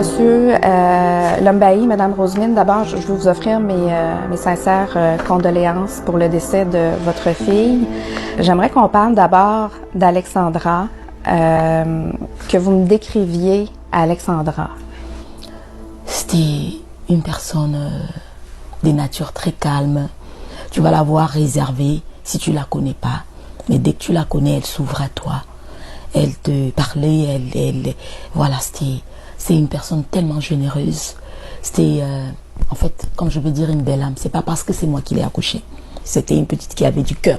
Monsieur Lombaï, Madame Roselyne, d'abord, je veux vous offrir mes sincères condoléances pour le décès de votre fille. J'aimerais qu'on parle d'abord d'Alexandra, que vous me décriviez à Alexandra. C'était une personne de nature très calme. Tu vas la voir réservée si tu la connais pas. Mais dès que tu la connais, elle s'ouvre à toi. Elle te parlait, voilà, c'est une personne tellement généreuse. C'était, en fait, comme je veux dire, une belle âme. C'est pas parce que c'est moi qui l'ai accouchée. C'était une petite qui avait du cœur.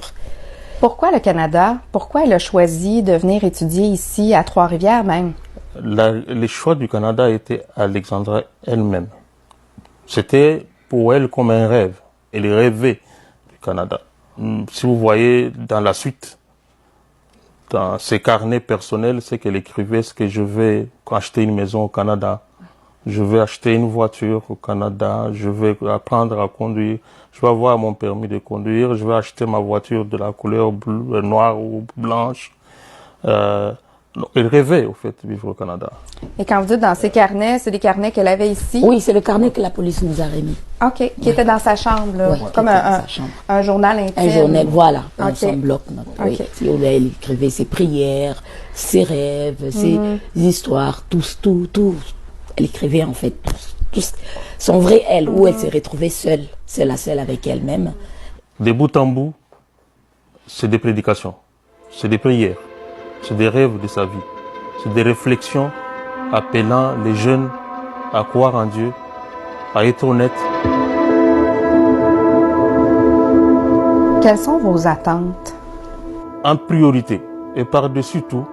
Pourquoi le Canada? Pourquoi elle a choisi de venir étudier ici, à Trois-Rivières même? Les choix du Canada étaient à Alexandra elle-même. C'était pour elle comme un rêve. Elle rêvait du Canada. Si vous voyez dans la suite, dans ses carnets personnels, c'est qu'elle écrivait ce que je vais acheter une maison au Canada, je vais acheter une voiture au Canada, je vais apprendre à conduire, je vais avoir mon permis de conduire, je vais acheter ma voiture de la couleur noire ou blanche. Elle rêvait au fait de vivre au Canada. Et quand vous dites dans ses carnets, c'est des carnets qu'elle avait ici? Oui, c'est le carnet que la police nous a remis. OK, qui était dans sa chambre, là, comme un journal intime. Un journal, voilà, Okay. son bloc. Oui. Okay. Elle écrivait ses prières, ses rêves, ses histoires, tout. Elle écrivait en fait tout son vrai elle, où elle s'est retrouvée seule avec elle-même. De bout en bout, c'est des prédications, c'est des prières, c'est des rêves de sa vie, c'est des réflexions appelant les jeunes à croire en Dieu, à être honnêtes. Quelles sont vos attentes? En priorité, et par-dessus tout,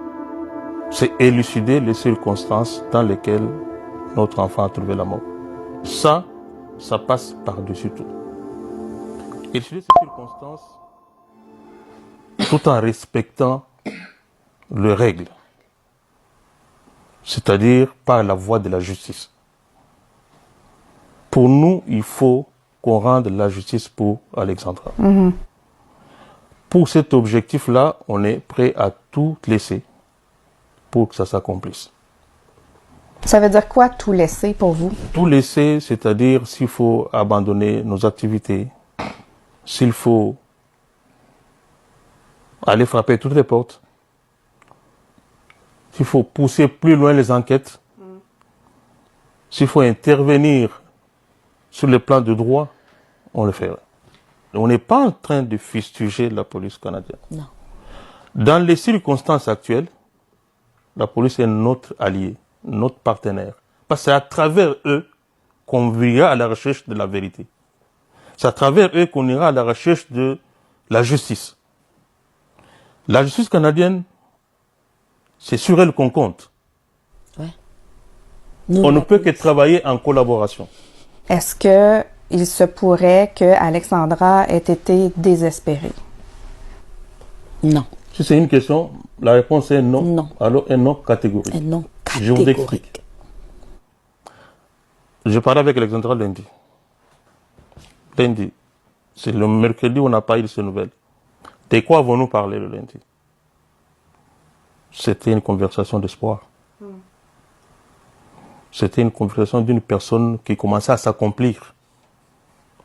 c'est élucider les circonstances dans lesquelles notre enfant a trouvé la mort. Ça passe par-dessus tout. Élucider ces circonstances tout en respectant les règles, c'est-à-dire par la voie de la justice. Pour nous, il faut qu'on rende la justice pour Alexandra. Pour cet objectif-là, on est prêt à tout laisser pour que ça s'accomplisse. Ça veut dire quoi, tout laisser pour vous? Tout laisser, c'est-à-dire s'il faut abandonner nos activités, s'il faut aller frapper toutes les portes, s'il faut pousser plus loin les enquêtes, s'il faut intervenir sur le plan de droit, on le fera. On n'est pas en train de fustiger la police canadienne. Non. Dans les circonstances actuelles, la police est notre allié, notre partenaire. Parce que c'est à travers eux qu'on ira à la recherche de la vérité. C'est à travers eux qu'on ira à la recherche de la justice. La justice canadienne, c'est sur elle qu'on compte. Ouais. On ne peut que travailler en collaboration. Est-ce que il se pourrait que Alexandra ait été désespérée? Non. Si c'est une question, la réponse est non. Non. Alors un non catégorique. Un non Je vous explique. catégorique. Je parlais avec Alexandra lundi. Lundi. C'est le mercredi où on n'a pas eu de ces nouvelles. De quoi avons-nous parlé le lundi? C'était une conversation d'espoir. C'était une conversation d'une personne qui commençait à s'accomplir.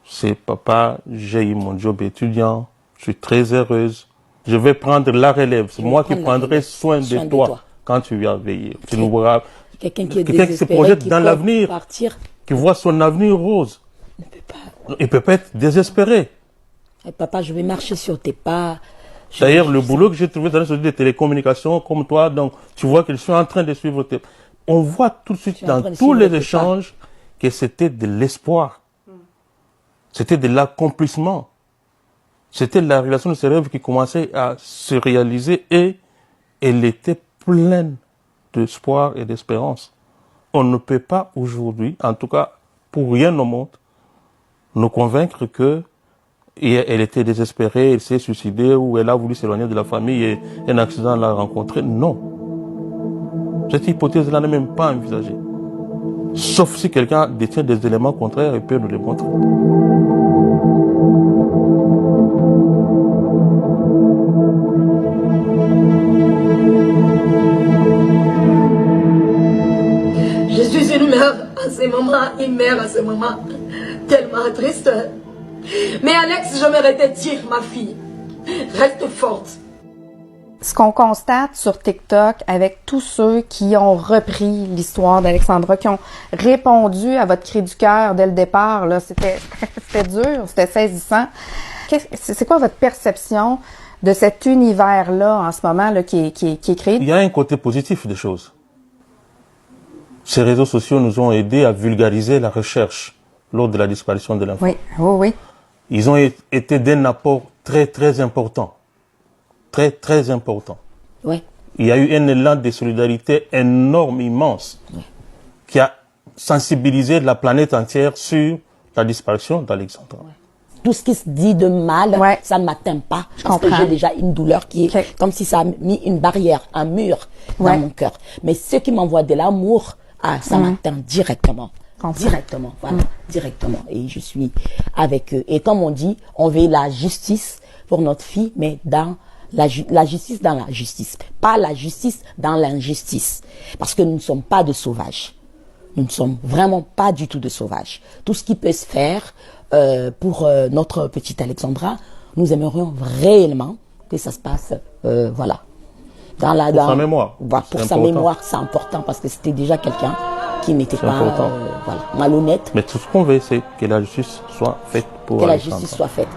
C'est papa, j'ai eu mon job étudiant, je suis très heureuse. Je vais prendre la relève. C'est moi qui prendrai soin de toi quand tu viens veiller. Tu nous verras. Quelqu'un qui est Quelqu'un qui se projette dans l'avenir, partir, qui voit son avenir rose. ne peut pas. Il ne peut pas être désespéré. Eh, papa, je vais marcher sur tes pas. D'ailleurs, le boulot que j'ai trouvé dans les télécommunications, comme toi, donc, tu vois que je suis en train de suivre tes... On voit tout de suite dans tous les échanges que c'était de l'espoir. C'était de l'accomplissement. C'était la réalisation de ces rêves qui commençait à se réaliser et elle était pleine d'espoir et d'espérance. On ne peut pas aujourd'hui, en tout cas pour rien au monde, nous convaincre que elle était désespérée, elle s'est suicidée ou elle a voulu s'éloigner de la famille et un accident l'a rencontrée. Non. Cette hypothèse-là n'est même pas envisagée. Sauf si quelqu'un détient des éléments contraires et peut nous les montrer. Je suis une mère ces moments, il meurt à ce moment. Tellement triste. Mais Alex, j'aimerais te dire, ma fille, reste forte. Ce qu'on constate sur TikTok avec tous ceux qui ont repris l'histoire d'Alexandra, qui ont répondu à votre cri du cœur dès le départ, là, c'était dur, c'était saisissant. C'est quoi votre perception de cet univers-là en ce moment là, qui est créé? Il y a un côté positif des choses. Ces réseaux sociaux nous ont aidés à vulgariser la recherche lors de la disparition de l'enfant. Oui, oui. Ils ont été d'un apport très, très important. Très, très important. Oui. Il y a eu un élan de solidarité énorme, immense, qui a sensibilisé la planète entière sur la disparition d'Alexandra. Tout ce qui se dit de mal, ça ne m'atteint pas. Parce que j'ai déjà une douleur qui est comme si ça a mis une barrière, un mur dans mon cœur. Mais ceux qui m'envoient de l'amour, ça m'atteint directement. Directement, voilà, directement. Et je suis avec eux. Et comme on dit, on veut la justice pour notre fille, mais dans la justice dans la justice. Pas la justice dans l'injustice. Parce que nous ne sommes pas de sauvages. Nous ne sommes vraiment pas du tout de sauvages. Tout ce qui peut se faire pour notre petite Alexandra, nous aimerions réellement que ça se passe, voilà. Pour sa mémoire. Pour sa mémoire, c'est important parce que c'était déjà quelqu'un qui n'était pas voilà, malhonnête. Mais tout ce qu'on veut, c'est que la justice soit faite pour Alexandra. Que la justice soit faite.